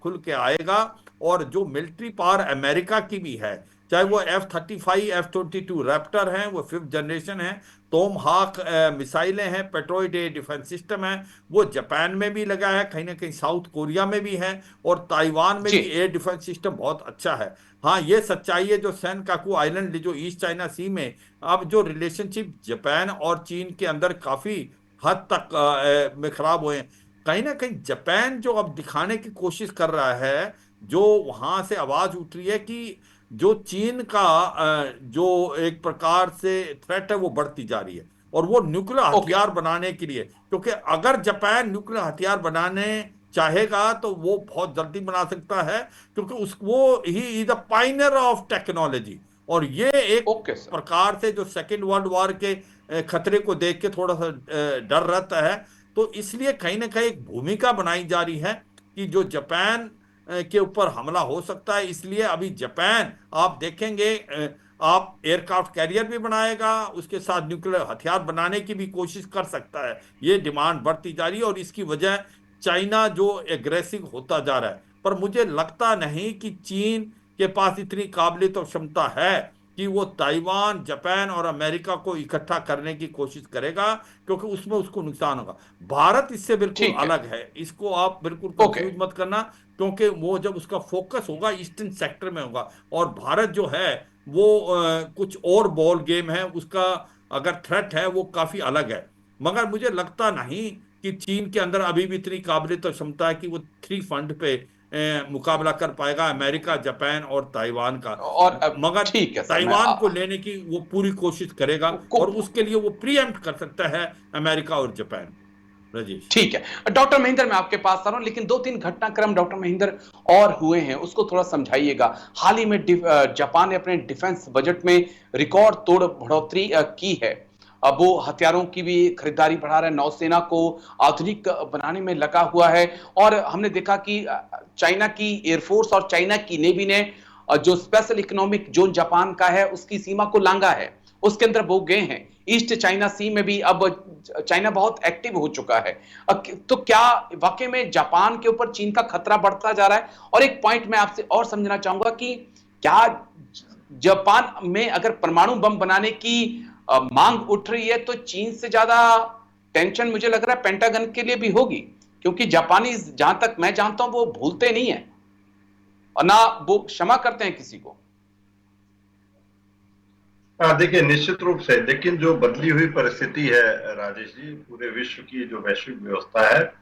खुल के आएगा। और जो मिलिट्री पावर अमेरिका की भी है, चाहे वो F-35 F-22 रैप्टर हैं, वो 5th जनरेशन है, टोम हाक मिसाइलें हैं, पेट्रोइड एयर डिफेंस सिस्टम है, वो जापान में भी लगा है, कहीं ना कहीं साउथ कोरिया में भी है, और ताइवान में जी। भी एयर डिफेंस सिस्टम बहुत अच्छा है। हाँ, ये सच्चाई है जो सैन काकू आइलैंड जो ईस्ट चाइना सी में अब जो रिलेशनशिप जापान और चीन के अंदर काफी हद तक में खराब हुए हैं। कहीं ना कहीं जापान जो अब दिखाने की कोशिश कर रहा है, जो वहां से आवाज उठ रही है कि जो चीन का जो एक प्रकार से थ्रेट है वो बढ़ती जा रही है, और वो न्यूक्लियर ओके। हथियार बनाने के लिए, क्योंकि अगर जापान न्यूक्लियर हथियार बनाने चाहेगा तो वो बहुत जल्दी बना सकता है, क्योंकि उस वो ही is the pioneer of technology. और ये एक ओके सर। प्रकार से जो सेकेंड वर्ल्ड वॉर के खतरे को देख के थोड़ा सा डर रहता है। तो इसलिए कहीं ना कहीं एक भूमिका बनाई जा रही है कि जो जापान के ऊपर हमला हो सकता है, इसलिए अभी जापान आप देखेंगे आप एयरक्राफ्ट कैरियर भी बनाएगा, उसके साथ न्यूक्लियर हथियार बनाने की भी कोशिश कर सकता है। ये डिमांड बढ़ती जा रही है, और इसकी वजह चाइना जो एग्रेसिव होता जा रहा है। पर मुझे लगता नहीं कि चीन के पास इतनी काबिलियत और क्षमता है कि वो ताइवान, जापान और अमेरिका को इकट्ठा करने की कोशिश करेगा, क्योंकि उसमें उसको नुकसान होगा। भारत इससे बिल्कुल ठीक है। अलग है, इसको आप बिल्कुल ओके। कंफ्यूज मत करना, क्योंकि वो जब उसका फोकस होगा ईस्टर्न सेक्टर में होगा, और भारत जो है वो कुछ और बॉल गेम है उसका। अगर थ्रेट है वो काफी अलग है, मगर मुझे लगता नहीं कि चीन के अंदर अभी भी इतनी काबिलियत और क्षमता है कि वो थ्री फ्रंट पे मुकाबला कर पाएगा, अमेरिका, जापान और ताइवान का। और अब मगर ठीक है सर, मैं ताइवान को लेने की वो पूरी कोशिश करेगा, को और उसके लिए वो प्रीएम्प्ट कर सकता है अमेरिका और जापान। राजेश। ठीक है डॉक्टर महेंद्र, मैं आपके पास आ रहा हूं, लेकिन दो तीन घटनाक्रम डॉक्टर महेंद्र और हुए हैं, उसको थोड़ा समझाइएगा। हाल ही में जापान ने अपने डिफेंस बजट में रिकॉर्ड तोड़ बढ़ोतरी की है। अब वो हथियारों की भी खरीदारी बढ़ा रहा है, नौसेना को आधुनिक बनाने में लगा हुआ है। और हमने देखा कि चाइना की एयरफोर्स और चाइना की नेवी ने जो स्पेशल इकोनॉमिक जोन जापान का है उसकी सीमा को लांगा है, उसके अंदर वो गए हैं। ईस्ट चाइना सी में भी अब चाइना बहुत एक्टिव हो चुका है। तो क्या वाकई में जापान के ऊपर चीन का खतरा बढ़ता जा रहा है? और एक पॉइंट मैं आपसे और समझना चाहूंगा कि क्या जापान में अगर परमाणु बम बनाने की मांग उठ रही है तो चीन से ज्यादा टेंशन मुझे लग रहा है पेंटागन के लिए भी होगी, क्योंकि जापानी जहां तक मैं जानता हूं वो भूलते नहीं है और ना वो क्षमा करते हैं किसी को। हाँ, देखिए निश्चित रूप से, लेकिन जो बदली हुई परिस्थिति है राजेश जी, पूरे विश्व की जो वैश्विक व्यवस्था है,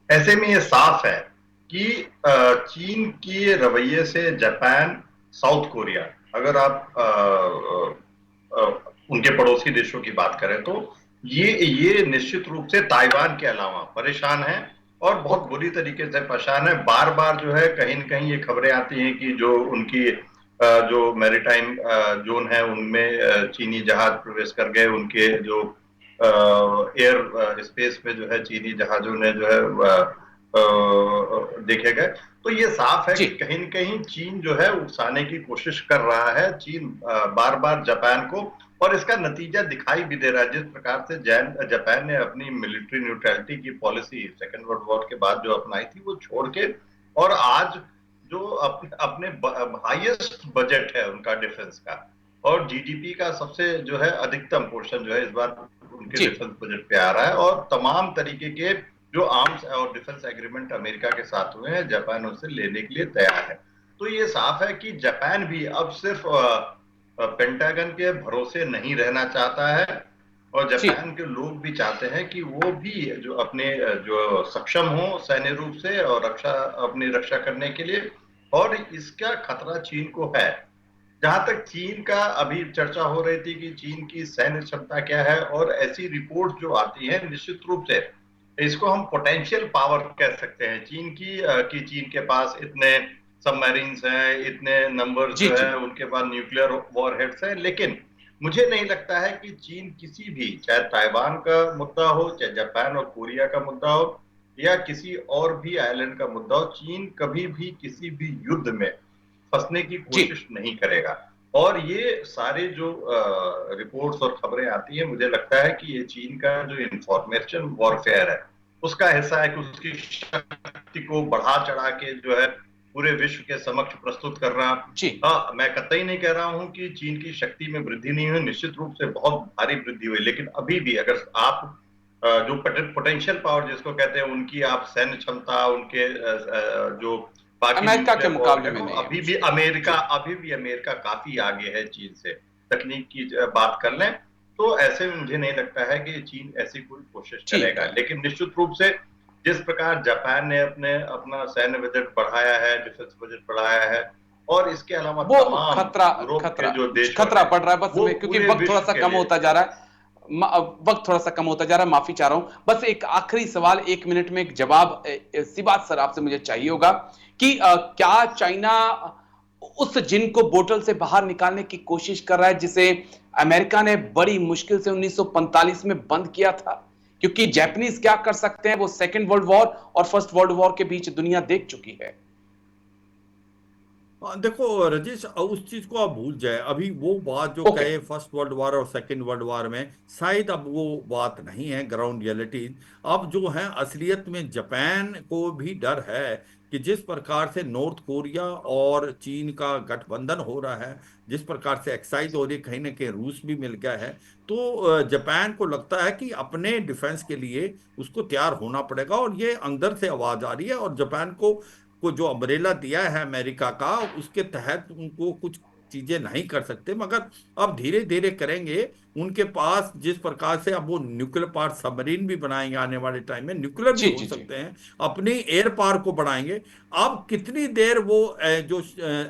ऐसे में ये साफ है कि चीन के रवैये से जापान, साउथ कोरिया, अगर आप उनके पड़ोसी देशों की बात करें तो ये निश्चित रूप से ताइवान के अलावा परेशान है, और बहुत बुरी तरीके से परेशान है। बार बार जो है कहीं न कहीं ये खबरें आती हैं कि जो उनकी जो मैरीटाइम जोन है उनमें चीनी जहाज प्रवेश कर गए, उनके जो एयर स्पेस में जो है चीनी जहाजों ने जो है देखे गए। तो ये साफ है कि कहीं न कहीं चीन जो है उकसाने की कोशिश कर रहा है, चीन बार बार जापान को, और इसका नतीजा दिखाई भी दे रहा है। जिस प्रकार से जापान ने अपनी मिलिट्री न्यूट्रलिटी की पॉलिसी सेकेंड वर्ल्ड वॉर के बाद जो अपनाई थी वो छोड़ के, और आज जो अपने हाईएस्ट बजट है उनका डिफेंस का, और जीडीपी का सबसे जो है अधिकतम पोर्शन जो है इस बार उनके डिफेंस बजट पे आ रहा है, और तमाम तरीके के जो आर्म्स और डिफेंस एग्रीमेंट अमेरिका के साथ हुए हैं जापान उससे लेने के लिए तैयार है। तो ये साफ है कि जापान भी अब सिर्फ पेंटागन के भरोसे नहीं रहना चाहता है, और जापान के लोग भी चाहते हैं कि वो भी जो अपने जो सक्षम हो सैन्य रूप से और अपनी रक्षा करने के लिए, और इसका खतरा चीन को है। जहां तक चीन का अभी चर्चा हो रही थी कि चीन की सैन्य क्षमता क्या है, और ऐसी रिपोर्ट जो आती है निश्चित रूप से इसको हम पोटेंशियल पावर कह सकते हैं चीन की, कि चीन के पास इतने सबमरीन्स हैं, इतने नंबर्स जो है उनके पास न्यूक्लियर वॉरहेड्स हैं, लेकिन मुझे नहीं लगता है कि चीन किसी भी, चाहे ताइवान का मुद्दा हो, चाहे जापान और कोरिया का मुद्दा हो, या किसी और भी आइलैंड का मुद्दा हो, चीन कभी भी किसी भी युद्ध में फंसने की जी कोशिश नहीं करेगा। और ये सारे जो रिपोर्ट्स और खबरें आती है, मुझे लगता है कि ये चीन का जो इंफॉर्मेशन वॉरफेयर है उसका हिस्सा है कि उसकी शक्ति को बढ़ा चढ़ा के जो है पूरे विश्व के समक्ष प्रस्तुत कर रहा। जी हाँ, मैं कतई नहीं कह रहा हूं कि चीन की शक्ति में वृद्धि नहीं हुई, निश्चित रूप से बहुत भारी वृद्धि हुई, लेकिन अभी भी अगर आप जो पोटेंशियल पावर जिसको कहते हैं, उनकी आप सैन्य क्षमता, उनके जो बाकी अमेरिका के न्यूक्लियर पावर मुकाबले में देखो, नहीं है अभी जी भी जी अमेरिका काफी आगे है चीन से। तकनीक की बात कर लें तो ऐसे में मुझे नहीं लगता है कि चीन ऐसी कोई कोशिश ठीक करेगा, है। लेकिन निश्चित रूप से जिस प्रकार जापान ने अपना सैन्य बजट बढ़ाया है, डिफेंस बजट बढ़ाया है, और इसके अलावा वो तमाम खतरा यूरोप खतरा के जो देशों खतरा ने बढ़ रहा है बस वो में, क्योंकि पूरे वक्त थोड़ा विश्व सा के कम लिए होता जा रहा है। वक्त थोड़ा सा कम होता जा रहा है, माफी चाह रहा हूं। बस एक आखिरी सवाल, 1 मिनट में एक जवाब सी बात सर आपसे मुझे चाहिए होगा कि क्या चाइना उस जिन को बोतल से बाहर निकालने की कोशिश कर रहा है जिसे अमेरिका ने बड़ी मुश्किल से 1945 में बंद किया था? क्योंकि जापानीज क्या कर सकते हैं, वो सेकेंड वर्ल्ड वॉर और फर्स्ट वर्ल्ड वॉर के बीच दुनिया देख चुकी है। हाँ, देखो रजेश, उस चीज को आप भूल जाए। अभी वो बात जो ओके कहे फर्स्ट वर्ल्ड वॉर और सेकेंड वर्ल्ड वॉर में, शायद अब वो बात नहीं है ग्राउंड रियलिटी। अब जो है असलियत में जापान को भी डर है कि जिस प्रकार से नॉर्थ कोरिया और चीन का गठबंधन हो रहा है, जिस प्रकार से एक्साइज हो रही है, कहीं ना कहीं रूस भी मिल गया है, तो जापान को लगता है कि अपने डिफेंस के लिए उसको तैयार होना पड़ेगा। और ये अंदर से आवाज आ रही है। और जापान को जो अम्ब्रेला दिया है अमेरिका का, उसके तहत उनको कुछ चीजें नहीं कर सकते, मगर अब धीरे धीरे करेंगे। उनके पास जिस प्रकार से अब वो न्यूक्लियर पावर सबमरीन भी बनाएंगे, आने वाले टाइम में न्यूक्लियर भी जी हो जी जी सकते हैं, अपनी एयर पावर को बढ़ाएंगे। अब कितनी देर वो जो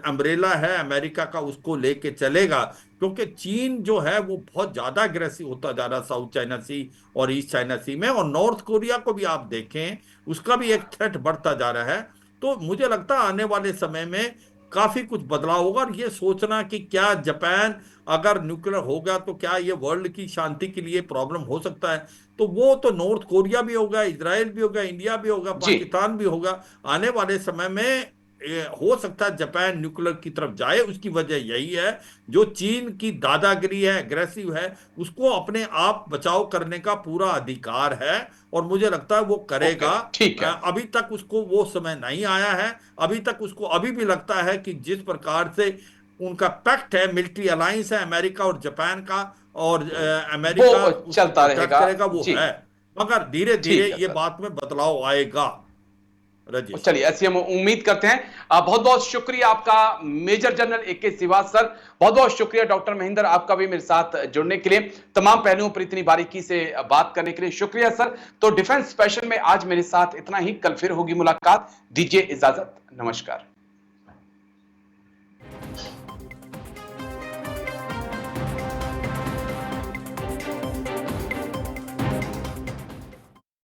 अम्ब्रेला है अमेरिका का उसको लेके चलेगा, क्योंकि चीन जो है वो बहुत ज्यादा अग्रेसिव होता जा रहा है साउथ चाइना सी और ईस्ट चाइना सी में। और नॉर्थ कोरिया को भी आप देखें, उसका भी एक थ्रेट बढ़ता जा रहा है। तो मुझे लगता है आने वाले समय में काफी कुछ बदलाव होगा। और ये सोचना कि क्या जापान अगर न्यूक्लियर हो गया तो क्या ये वर्ल्ड की शांति के लिए प्रॉब्लम हो सकता है, तो वो तो नॉर्थ कोरिया भी होगा, इजराइल भी होगा, इंडिया भी होगा, जी पाकिस्तान भी होगा। आने वाले समय में हो सकता है जापान न्यूक्लियर की तरफ जाए। उसकी वजह यही है, जो चीन की दादागिरी है, अग्रेसिव है, उसको अपने आप बचाव करने का पूरा अधिकार है। और मुझे लगता है वो ओके करेगा। ठीक है। अभी तक उसको वो समय नहीं आया है। अभी तक उसको अभी भी लगता है कि जिस प्रकार से उनका पैक्ट है, मिलिट्री अलायंस है अमेरिका और जापान का, और अमेरिका वो उसको चलता प्रोटेक्ट रहेगा करेगा, वो जी। है। मगर धीरे धीरे ठीक है ये सर। बात में बदलाव आएगा रजेश। चलिए ऐसी हम उम्मीद करते हैं। बहुत बहुत शुक्रिया आपका major general AK Shrivas sir. बहुत बहुत शुक्रिया डॉक्टर महेंद्र आपका भी मेरे साथ जुड़ने के लिए, तमाम पहलुओं पर इतनी बारीकी से बात करने के लिए शुक्रिया सर। तो डिफेंस स्पेशल में आज मेरे साथ इतना ही, कल फिर होगी मुलाकात। दीजिए इजाजत, नमस्कार।